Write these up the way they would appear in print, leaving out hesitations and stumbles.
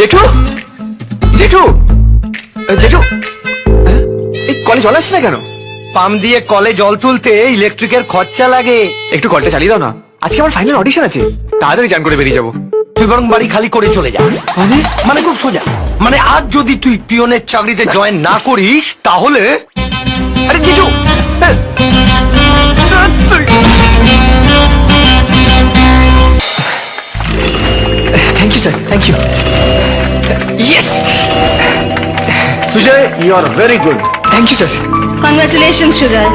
জেঠু জেঠু জেঠু, এই কলে জল আসছে না কেন? পাম্প দিয়ে কলে জল তুলতে ইলেকট্রিকের খরচা লাগে। একটু কলটা চালিয়ে দাও না, আজকে আমার ফাইনাল অডিশন আছে, তাড়াতাড়ি চান করে বেরিয়ে যাবো। তুই বরং বাড়ি খালি করে চলে যা। মানে খুব সোজা, মানে আজ যদি তুই পিয়নের চাকরিতে জয়েন না করিস তাহলে। আরে জেঠু, thank you sir, thank you. Yes Sujay, you are very good. Thank you sir. Congratulation Sujay,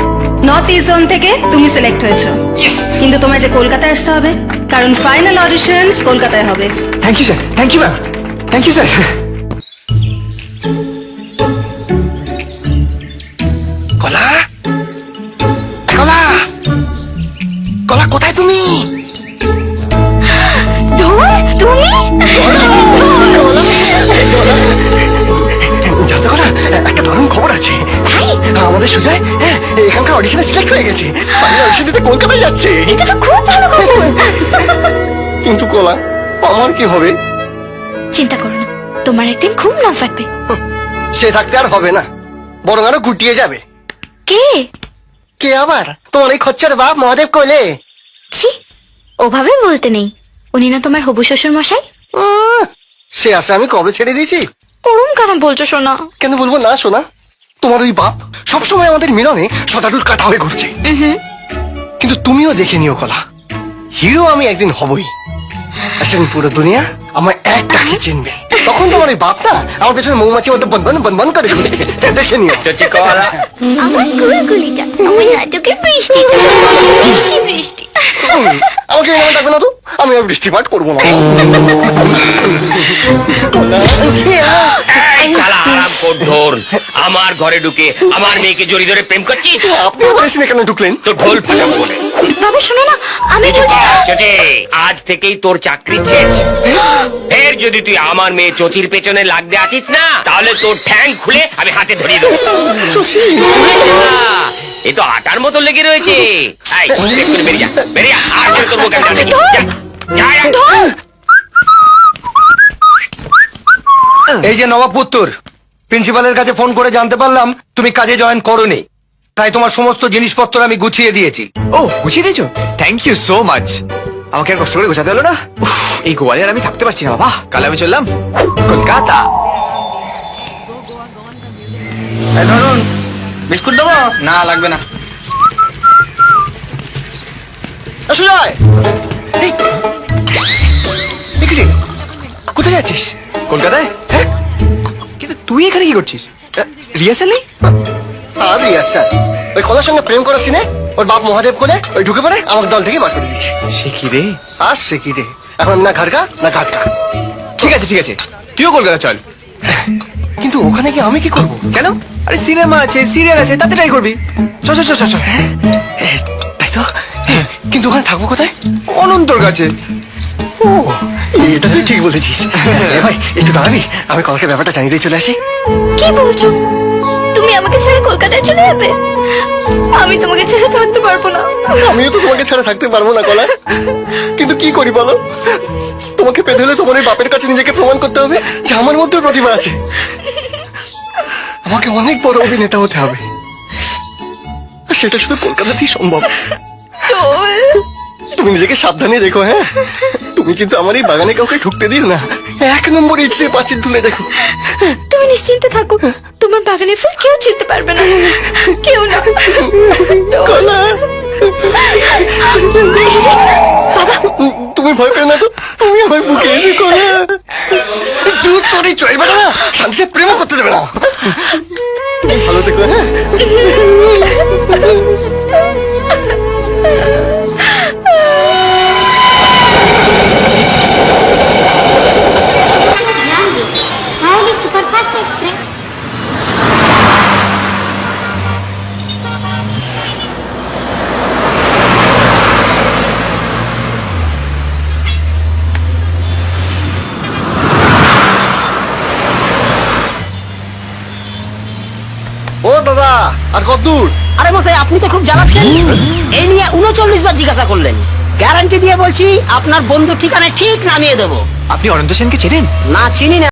north east zone থেকে তুমি সিলেক্ট হয়েছো। ইয়েস, কিন্তু তোমায় যে কলকাতায় আসতে হবে, কারণ ফাইনাল অডিশনস কলকাতায় হবে। Thank you sir, thank you ma'am, thank you sir. কলা, কলা, কলা কোথায় তুমি? তুমি জানতে কলা, একটা দারুণ খবর আছে। আমাদের সুজয় এখানকার অডিশনে সিলেক্ট হয়ে গেছে, ফাইনাল অডিশন দিতে কলকাতায় যাচ্ছে। এটা তো খুব ভালো খবর। কিন্তু কলা, আমার কি হবে? চিন্তা করো না, তোমার একদিন খুব নাম ফাটবে। সে থাকতে আর হবে না, বরং আরো গুটিয়ে যাবে। কে? কে আবার? তোমার এই খচ্চর বাপ মহাদেব কোলে। ছি, ওভাবে বলতে নেই। উনি না তোমার হবু শ্বশুর মশাই? সে আশা আমি কবে ছেড়ে দিয়েছি। ওরম কেন বলছো সোনা? কেন বলবো না সোনা? তোমার ওই বাপ সবসময় আমাদের মিলনে সদারুর কাটা হয়ে ঘুরছে। কিন্তু তুমিও দেখে নিও কলা, হিরো আমি একদিন হবই। আসেন পুরো দুনিয়া আমার এক ডাকে চিনবে, তখন তোমার ওই বাপ না আমার পেছনে মৌমাছি মতো বনবন বনবন করে ঘুরবে। দেখে নিও। আমার গুলগুলিটা, আমার নাটকে বৃষ্টি বৃষ্টি বৃষ্টি। আমাকে এখানে ডাকবে না তো, আমি আর বৃষ্টিপাত করবো না। এই শালা হারামখোর, আমার ঘরে ঢুকে আমার মেয়েকে জড়িয়ে ধরে প্রেম করছিস? আপনি বলেছেন এখানে ঢুকলেন তো ঢোল ফাটাবো বলে। বাবা শোনো না, আমি বলছি চচে, আজ থেকেই তোর চাকরি শেষ। ফের যদি তুই আমার মেয়ে চচির পেছনে লাগতে আছিস না, তাহলে তোর ঠ্যাং খুলে আমি হাতে ধরিয়ে দেবো। এ তো আটার মতো লেগে রয়েছে। এই, এক্ষুনি বেরিয়ে যা, বেরিয়ে যা, আর কেউ তোর মুখে আমি দেখি। যা, যা, যা। এই যে নবাবপুত্তর, প্রিন্সিপালের কাছে ফোন করে জানতে পারলাম তুমি কাজে জয়েন করোনি, তাই তোমার সমস্ত জিনিসপত্র আমি গুছিয়ে দিয়েছি। ও, গুছিয়ে দিয়েছো? Thank you so much. আমাকে আর কষ্ট করে গোছাতে হলো না। উফ, এই গোয়ালে আর আমি থাকতে পারছি না বাবা। কাল আমি চললাম কলকাতা। ধরুন, বিস্কুট দেবো? না, লাগবে না। সুজয়, এই, এখানে কোথায় যাচ্ছিস? কলকাতায়? হ্যাঁ, কিন্তু তুই এখানে কি করছিস? রিহার্সাল নেই? আর রিহার্সাল, ওই কলার সঙ্গে প্রেম করা সিনে ওর বাপ মহাদেব কোলে ওই ঢুকে পড়ে আমার দল থেকে বার করে দিয়েছে। সে কি রে? আর সে কি রে, এখন না ঘাটকা না ঘাটকা। ঠিক আছে ঠিক আছে, তুইও কলকাতা চল। কিন্তু ওখানে কি আমি কি করবো? কেন? আরে সিনেমা আছে, সিরিয়াল আছে, তাতে ট্রাই করবি। চল চল চল চল চল। তাই তো, কিন্তু ওখানে থাকবো কোথায়? অনন্তর কাছে। ও, এটা তুই ঠিক বলেছিস। এ ভাই, একটু দাঁড়াবি, আমি কলকে ব্যাপারটা জানিয়ে দিয়ে চলে আসি। কি বলছো? তুমি আমাকে ছেড়ে কলকাতায় চলে যাবে? আমি তোমাকে ছেড়ে থাকতে পারবো না। আমিও তো তোমাকে ছাড়া থাকতে পারবো না কলা, কিন্তু কি করি বলো? তোমাকে পেতে হলে তোমার ওই বাপের কাছে নিজেকে প্রমাণ করতে হবে যে আমার মধ্যে প্রতিভা আছে। আমাকে অনেক বড় অভিনেতা হতে হবে, আর সেটা শুধু কলকাতাতেই সম্ভব। তুমি নিজেকে সাবধানে রেখো। হ্যাঁ, তুমি কিন্তু আমার এই বাগানে কাউকে ঢুকতে দিও না। 1 নম্বর ইট দিয়ে পাঁচিল তুলে দেখো। তুমি নিশ্চিন্তে থাকো, তোমার বাগানের ফুল কেউ ছিঁড়তে পারবে না, কেউ না। কলা, বাবা, তুমি ভয় পেও না তো, তুমি আমার বুকে এসে কলা। জুত তোর এই চলবে না, শান্তিতে প্রেমও করতে দেবে না। ভালো থেকো। হ্যাঁ, Highly superfast express. ও দাদা, আর কত দূর? আরে মশাই, আপনি তো খুব জ্বালাচ্ছেন। এই নিয়ে 39 বার জিজ্ঞাসা করলেন। গ্যারান্টি দিয়ে বলছি আপনার বন্ধু ঠিকানায় ঠিক নামিয়ে দেবো। আপনি অনন্ত সেনকে চেনেন? না চিনি না।